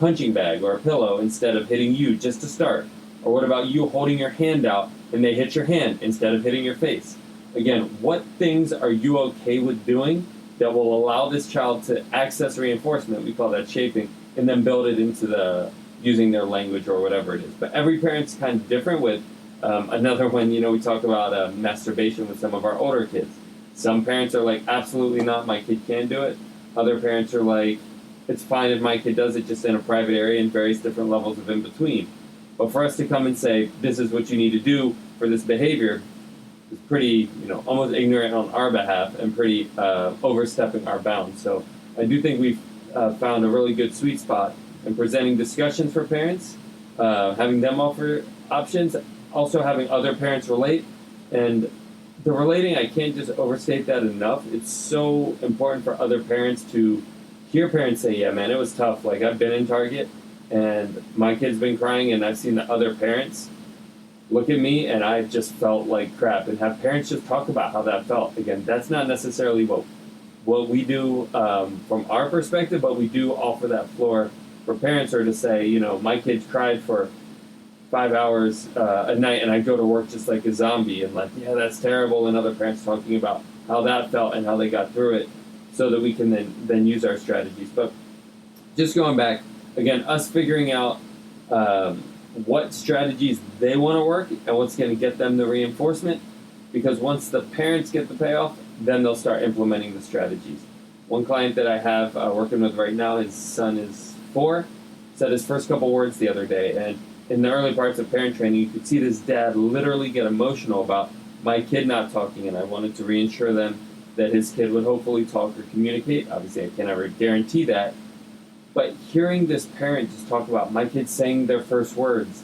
[SPEAKER 3] punching bag or a pillow instead of hitting you just to start? Or what about you holding your hand out and they hit your hand instead of hitting your face? Again, what things are you okay with doing that will allow this child to access reinforcement? We call that shaping, and then build it into using their language or whatever it is. But every parent's kind of different. With another one, we talk about masturbation with some of our older kids. Some parents are like, absolutely not, my kid can do it. Other parents are like, it's fine if my kid does it, just in a private area, and various different levels of in between. But for us to come and say, this is what you need to do for this behavior, is pretty, almost ignorant on our behalf and pretty overstepping our bounds. So I do think we've found a really good sweet spot in presenting discussions for parents, having them offer options, also having other parents relate. And the relating, I can't just overstate that enough. It's so important for other parents to hear parents say, yeah, man, it was tough. Like, I've been in Target, and my kid's been crying, and I've seen the other parents look at me, and I've just felt like crap. And have parents just talk about how that felt. Again, that's not necessarily what we do from our perspective, but we do offer that floor for parents, or to say, my kid cried for 5 hours a night, and I go to work just like a zombie, and like, yeah, that's terrible. And other parents talking about how that felt and how they got through it, so that we can then use our strategies. But just going back, again, us figuring out what strategies they want to work and what's going to get them the reinforcement, because once the parents get the payoff, then they'll start implementing the strategies. One client that I have working with right now, his son is 4, said his first couple words the other day, and in the early parts of parent training, you could see this dad literally get emotional about my kid not talking, and I wanted to reassure them that his kid would hopefully talk or communicate. Obviously, I can't ever guarantee that. But hearing this parent just talk about my kids saying their first words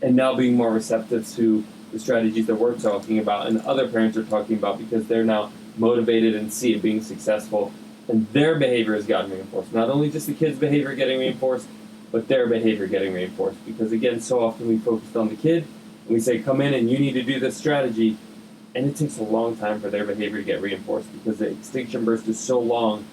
[SPEAKER 3] and now being more receptive to the strategies that we're talking about and other parents are talking about, because they're now motivated and see it being successful, and their behavior has gotten reinforced. Not only just the kid's behavior getting reinforced, but their behavior getting reinforced. Because again, so often we focused on the kid, and we say, come in and you need to do this strategy, and it takes a long time for their behavior to get reinforced, because the extinction burst is so long.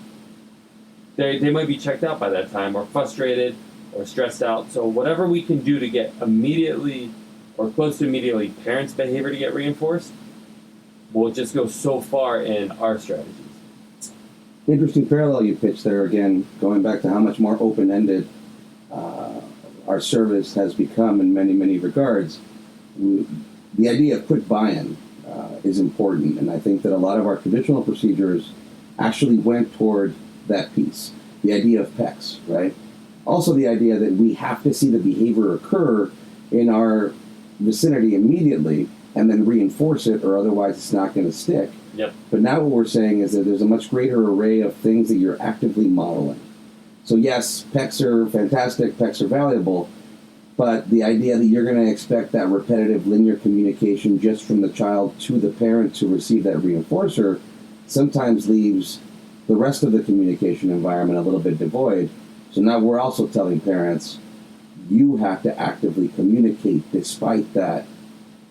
[SPEAKER 3] They might be checked out by that time, or frustrated, or stressed out. So whatever we can do to get immediately, or close to immediately, parents' behavior to get reinforced, will just go so far in our strategies.
[SPEAKER 2] Interesting parallel you pitched there, again, going back to how much more open-ended our service has become in many, many regards. The idea of quick buy-in is important, and I think that a lot of our traditional procedures actually went toward that piece. The idea of PECs, right? Also the idea that we have to see the behavior occur in our vicinity immediately and then reinforce it, or otherwise it's not going to stick.
[SPEAKER 3] Yep.
[SPEAKER 2] But now what we're saying is that there's a much greater array of things that you're actively modeling. So yes, PECs are fantastic, PECs are valuable, but the idea that you're going to expect that repetitive linear communication just from the child to the parent to receive that reinforcer sometimes leaves the rest of the communication environment a little bit devoid. So now we're also telling parents, you have to actively communicate despite that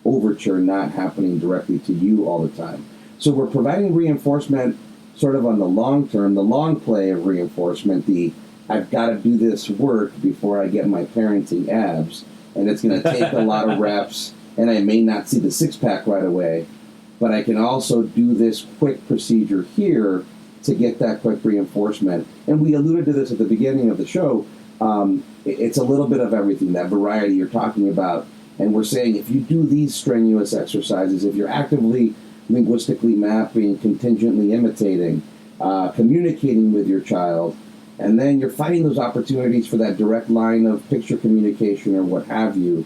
[SPEAKER 2] overture not happening directly to you all the time. So we're providing reinforcement sort of on the long term, the long play of reinforcement, the I've got to do this work before I get my parenting abs, and it's going to take a lot of reps, and I may not see the six-pack right away, but I can also do this quick procedure here to get that quick reinforcement. And we alluded to this at the beginning of the show. It's a little bit of everything, that variety you're talking about. And we're saying if you do these strenuous exercises, if you're actively linguistically mapping, contingently imitating, communicating with your child, and then you're finding those opportunities for that direct line of picture communication or what have you,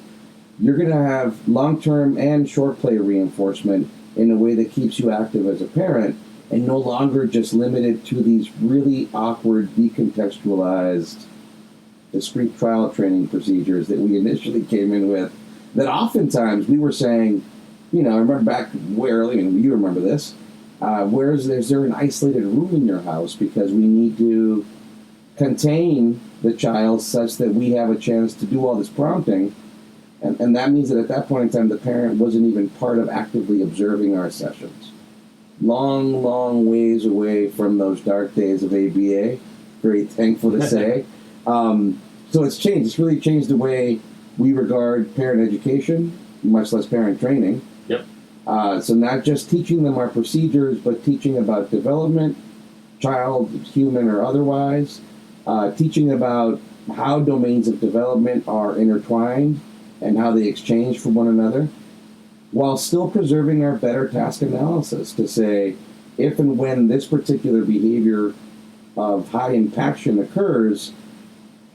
[SPEAKER 2] you're going to have long-term and short play reinforcement in a way that keeps you active as a parent and no longer just limited to these really awkward, decontextualized, discrete trial training procedures that we initially came in with, that oftentimes we were saying, I remember back where, you remember this, is there an isolated room in your house because we need to contain the child such that we have a chance to do all this prompting, and that means that at that point in time the parent wasn't even part of actively observing our sessions. Long, long ways away from those dark days of ABA, very thankful to say. So it's changed. It's really changed the way we regard parent education, much less parent training.
[SPEAKER 3] Yep.
[SPEAKER 2] So not just teaching them our procedures, but teaching about development, child, human or otherwise, teaching about how domains of development are intertwined and how they exchange for one another, while still preserving our better task analysis to say, if and when this particular behavior of high impaction occurs,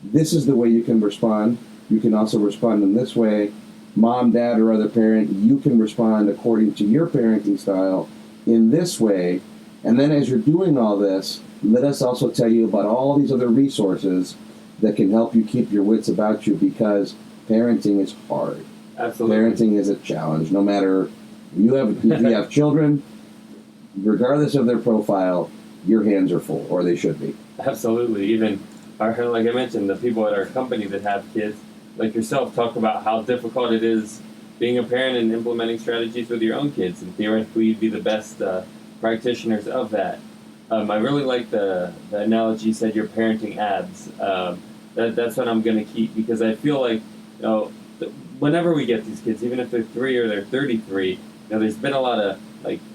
[SPEAKER 2] this is the way you can respond. You can also respond in this way. Mom, dad, or other parent, you can respond according to your parenting style in this way. And then as you're doing all this, let us also tell you about all these other resources that can help you keep your wits about you, because parenting is hard.
[SPEAKER 3] Absolutely.
[SPEAKER 2] Parenting is a challenge. No matter if you have children, regardless of their profile, your hands are full, or they should be.
[SPEAKER 3] Absolutely. Even, like I mentioned, the people at our company that have kids, like yourself, talk about how difficult it is being a parent and implementing strategies with your own kids, and theoretically you'd be the best practitioners of that. I really like the analogy you said, your parenting abs. That's what I'm going to keep, because I feel like, whenever we get these kids, even if they're 3 or they're 33, there's been a lot of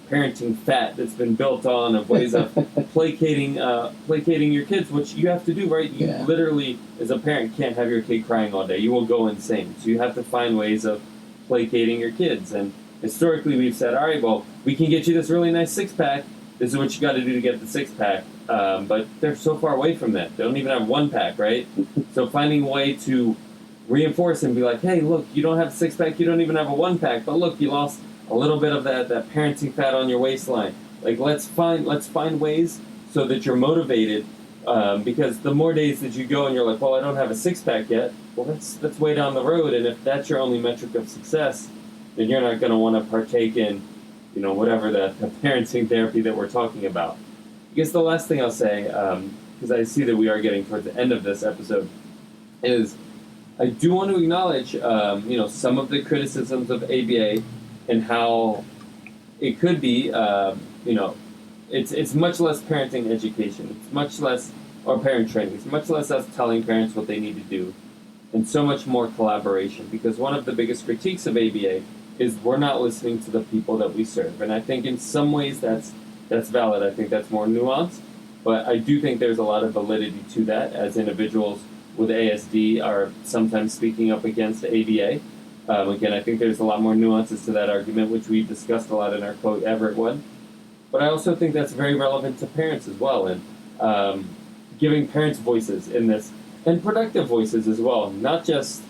[SPEAKER 3] parenting fat that's been built on of ways of placating your kids, which you have to do, right? You literally, as a parent, can't have your kid crying all day. You will go insane. So you have to find ways of placating your kids. And historically, we've said, all right, well, we can get you this really nice six-pack. This is what you got to do to get the six-pack. But they're so far away from that. They don't even have one-pack, right? So finding a way to reinforce and be like, hey, look, you don't have a six-pack, you don't even have a one-pack, but look, you lost a little bit of that parenting fat on your waistline. Let's find ways so that you're motivated, because the more days that you go and you're like, well, I don't have a six-pack yet, well, that's way down the road, and if that's your only metric of success, then you're not going to want to partake in, whatever the parenting therapy that we're talking about. I guess the last thing I'll say, because I see that we are getting towards the end of this episode, is I do want to acknowledge, some of the criticisms of ABA and how it could be, it's much less parenting education. It's much less, or parent training. It's much less us telling parents what they need to do, and so much more collaboration. Because one of the biggest critiques of ABA is we're not listening to the people that we serve. And I think in some ways that's valid. I think that's more nuanced. But I do think there's a lot of validity to that, as individuals with ASD are sometimes speaking up against ABA. Again, I think there's a lot more nuances to that argument, which we've discussed a lot in our quote Everett one. But I also think that's very relevant to parents as well, and giving parents voices in this, and productive voices as well, not just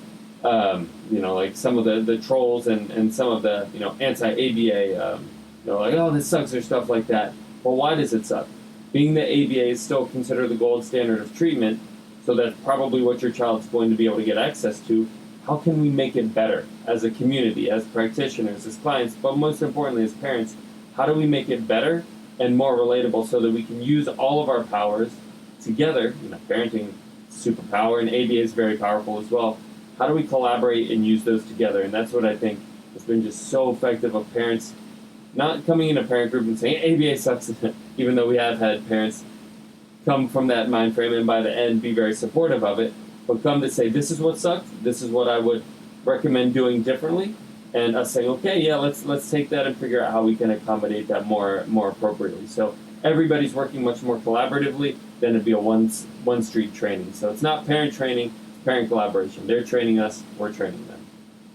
[SPEAKER 3] like some of the trolls and some of the anti-ABA, like, oh, this sucks or stuff like that. Well, why does it suck? Being that ABA is still considered the gold standard of treatment, so that's probably what your child's going to be able to get access to. How can we make it better as a community, as practitioners, as clients, but most importantly as parents? How do we make it better and more relatable so that we can use all of our powers together? Parenting superpower, and ABA is very powerful as well, how do we collaborate and use those together? And that's what I think has been just so effective of parents not coming in a parent group and saying ABA sucks, even though we have had parents come from that mind frame and by the end be very supportive of it, but come to say, this is what sucked, this is what I would recommend doing differently, and us saying, okay, yeah, let's take that and figure out how we can accommodate that more appropriately. So everybody's working much more collaboratively than it'd be a one street training. So it's not parent training, it's parent collaboration. They're training us, we're training them.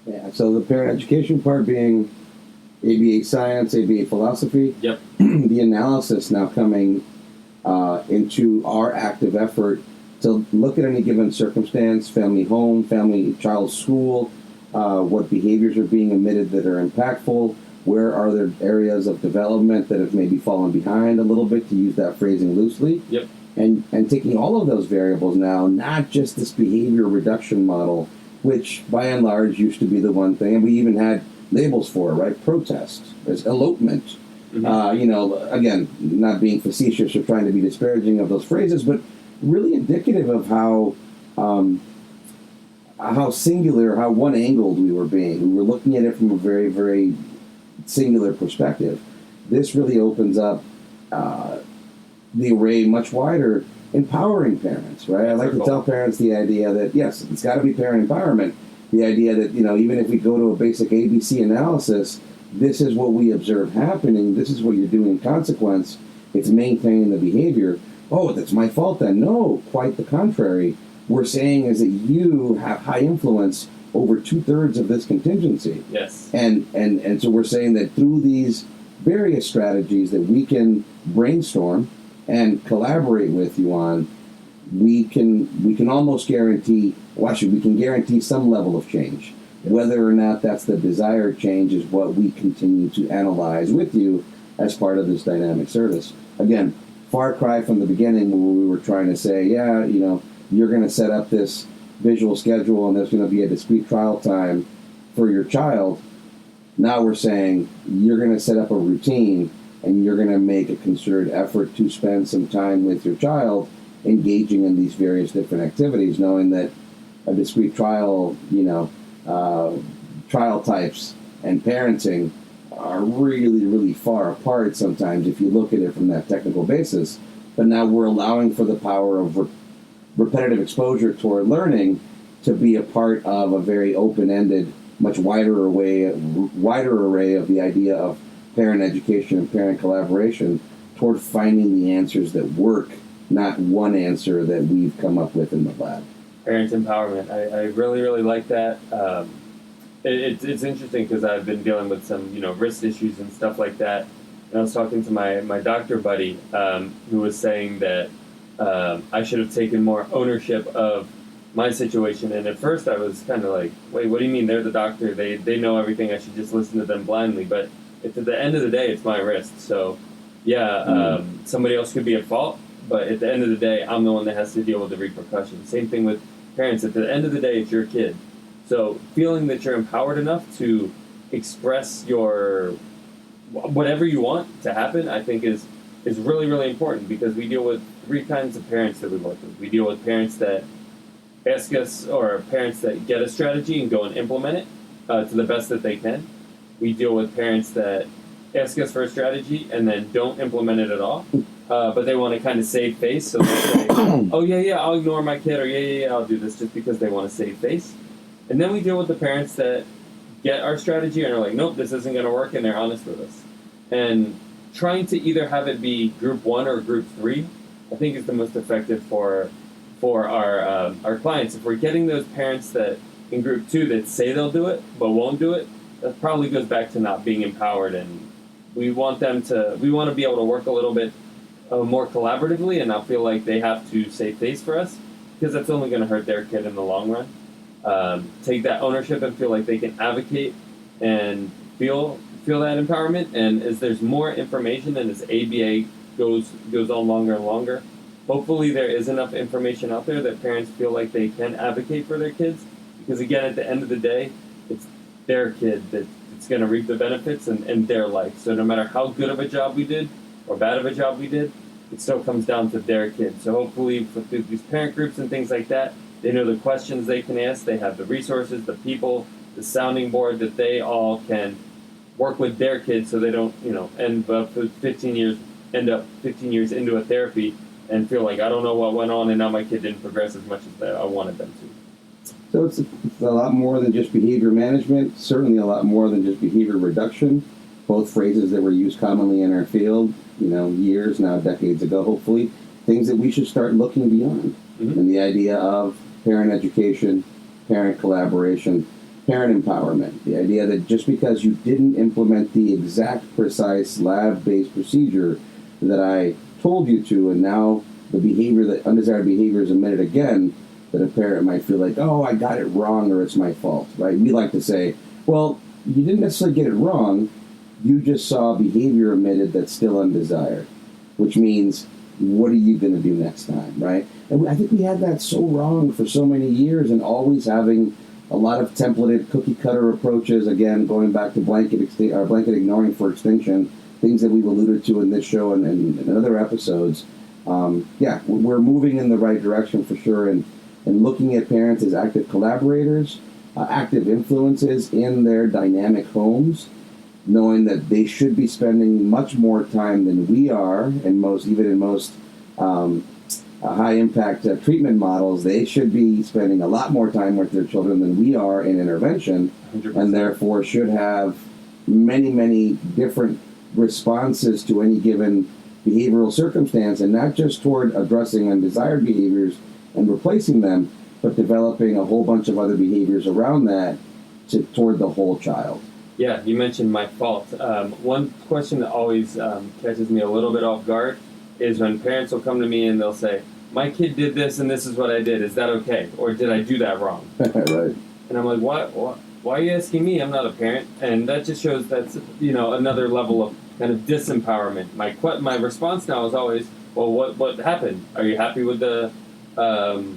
[SPEAKER 2] Yeah, so the parent education part being ABA science, ABA philosophy.
[SPEAKER 3] Yep.
[SPEAKER 2] The analysis now coming into our active effort to look at any given circumstance, family home, family child school, what behaviors are being emitted that are impactful, where are there areas of development that have maybe fallen behind a little bit, to use that phrasing loosely.
[SPEAKER 3] Yep.
[SPEAKER 2] And taking all of those variables now, not just this behavior reduction model, which by and large used to be the one thing, and we even had labels for it, right? Protest, there's elopement.
[SPEAKER 3] Mm-hmm.
[SPEAKER 2] Again, not being facetious or trying to be disparaging of those phrases, but really indicative of how singular, how one-angled we were being. We were looking at it from a very, very singular perspective. This really opens up the array much wider, empowering parents, right? I like to tell parents the idea that, yes, it's got to be parent empowerment. The idea that, even if we go to a basic ABC analysis, this is what we observe happening, this is what you're doing in consequence, it's maintaining the behavior. Oh, that's my fault then. No, quite the contrary. We're saying is that you have high influence over 2/3 of this contingency.
[SPEAKER 3] Yes.
[SPEAKER 2] And so we're saying that through these various strategies that we can brainstorm and collaborate with you on, we can almost guarantee, well, actually, we can guarantee some level of change. Whether or not that's the desired change is what we continue to analyze with you as part of this dynamic service. Again, far cry from the beginning where we were trying to say, yeah, you're going to set up this visual schedule and there's going to be a discrete trial time for your child. Now we're saying you're going to set up a routine and you're going to make a concerted effort to spend some time with your child engaging in these various different activities, knowing that a discrete trial, trial types and parenting are really, really far apart sometimes if you look at it from that technical basis. But now we're allowing for the power of repetitive exposure toward learning to be a part of a very open-ended, much wider array of the idea of parent education and parent collaboration toward finding the answers that work, not one answer that we've come up with in the lab.
[SPEAKER 3] Parent empowerment. I really, really like that. It's interesting because I've been dealing with some, wrist issues and stuff like that. And I was talking to my doctor buddy who was saying that I should have taken more ownership of my situation. And at first I was kind of like, wait, what do you mean? They're the doctor. They know everything. I should just listen to them blindly. But at the end of the day, it's my wrist. So, yeah, somebody else could be at fault. But at the end of the day, I'm the one that has to deal with the repercussions. Same thing with parents. At the end of the day, it's your kid. So feeling that you're empowered enough to express your whatever you want to happen, I think is really, really important, because we deal with three kinds of parents that we work with. We deal with parents that ask us, or parents that get a strategy and go and implement it to the best that they can. We deal with parents that ask us for a strategy and then don't implement it at all, but they want to kind of save face. So they say, oh, yeah, I'll ignore my kid, or yeah, I'll do this, just because they want to save face. And then we deal with the parents that get our strategy and are like, nope, this isn't going to work, and they're honest with us. And trying to either have it be group 1 or group 3, I think is the most effective for our clients. If we're getting those parents that in group 2 that say they'll do it but won't do it, that probably goes back to not being empowered. And we want to be able to work a little bit more collaboratively and not feel like they have to save face for us, because that's only going to hurt their kid in the long run. Take that ownership and feel like they can advocate and feel that empowerment. And as there's more information and as ABA goes on longer and longer, hopefully there is enough information out there that parents feel like they can advocate for their kids, because again, at the end of the day, it's their kid that's going to reap the benefits and their life. So no matter how good of a job we did or bad of a job we did, it still comes down to their kid. So hopefully through these parent groups and things like that, They know the questions they can ask. They have the resources, the people, the sounding board that they all can work with their kids so they don't, end up 15 years into a therapy and feel like I don't know what went on and now my kid didn't progress as much as I wanted them to.
[SPEAKER 2] So it's a lot more than just behavior management, certainly a lot more than just behavior reduction, both phrases that were used commonly in our field, years, now decades ago, hopefully, things that we should start looking beyond. Mm-hmm. And the idea of parent education, parent collaboration, parent empowerment, the idea that just because you didn't implement the exact precise lab-based procedure that I told you to, and now the undesired behavior is emitted again, that a parent might feel like, oh, I got it wrong or it's my fault, right? We like to say, well, you didn't necessarily get it wrong, you just saw behavior emitted that's still undesired, which means, what are you going to do next time, right? And I think we had that so wrong for so many years, and always having a lot of templated cookie-cutter approaches, again, going back to blanket ignoring for extinction, things that we've alluded to in this show and in other episodes. We're moving in the right direction for sure, and looking at parents as active collaborators, active influences in their dynamic homes, knowing that they should be spending much more time than we are, and even in most high-impact treatment models, they should be spending a lot more time with their children than we are in intervention, 100%. And therefore should have many, many different responses to any given behavioral circumstance, and not just toward addressing undesired behaviors and replacing them, but developing a whole bunch of other behaviors around that toward the whole child.
[SPEAKER 3] Yeah, you mentioned my fault. One question that always catches me a little bit off guard is when parents will come to me and they'll say, my kid did this and this is what I did. Is that okay? Or did I do that wrong?
[SPEAKER 2] Right.
[SPEAKER 3] And I'm like, why are you asking me? I'm not a parent. And that just shows that's, another level of kind of disempowerment. My response now is always, well, what happened? Are you happy with the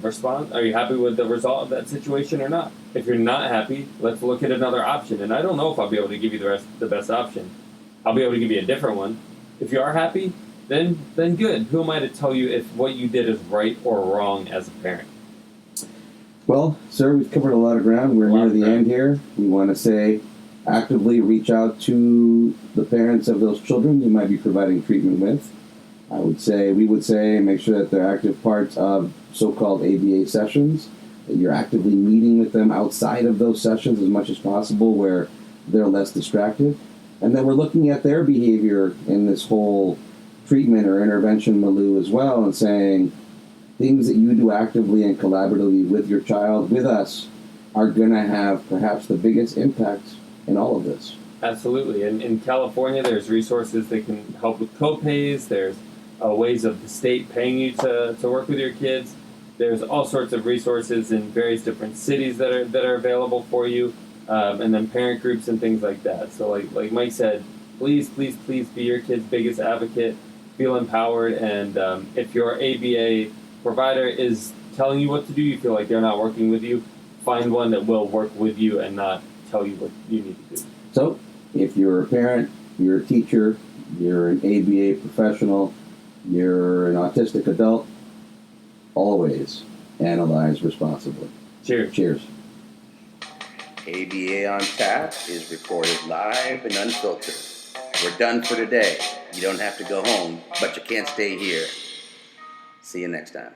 [SPEAKER 3] response? Are you happy with the result of that situation or not? If you're not happy, let's look at another option. And I don't know if I'll be able to give you the best option. I'll be able to give you a different one. If you are happy, then good. Who am I to tell you if what you did is right or wrong as a parent?
[SPEAKER 2] Well, sir, we've covered a lot of ground. We're near the end here. We want to say, actively reach out to the parents of those children you might be providing treatment with. We would say, make sure that they're active parts of so-called ABA sessions, that you're actively meeting with them outside of those sessions as much as possible where they're less distracted. And then we're looking at their behavior in this whole treatment or intervention milieu as well, and saying things that you do actively and collaboratively with your child, with us, are going to have perhaps the biggest impact in all of this.
[SPEAKER 3] Absolutely. And in California, there's resources that can help with co-pays. There's ways of the state paying you to work with your kids. There's all sorts of resources in various different cities that are available for you, and then parent groups and things like that. So like Mike said, please be your kid's biggest advocate. Feel empowered, and if your ABA provider is telling you what to do, you feel like they're not working with you, find one that will work with you and not tell you what you need to do.
[SPEAKER 2] So, if you're a parent, you're a teacher, you're an ABA professional, you're an autistic adult, always analyze responsibly.
[SPEAKER 3] Cheers.
[SPEAKER 2] Cheers.
[SPEAKER 4] ABA on Tap is recorded live and unfiltered. We're done for today. You don't have to go home, but you can't stay here. See you next time.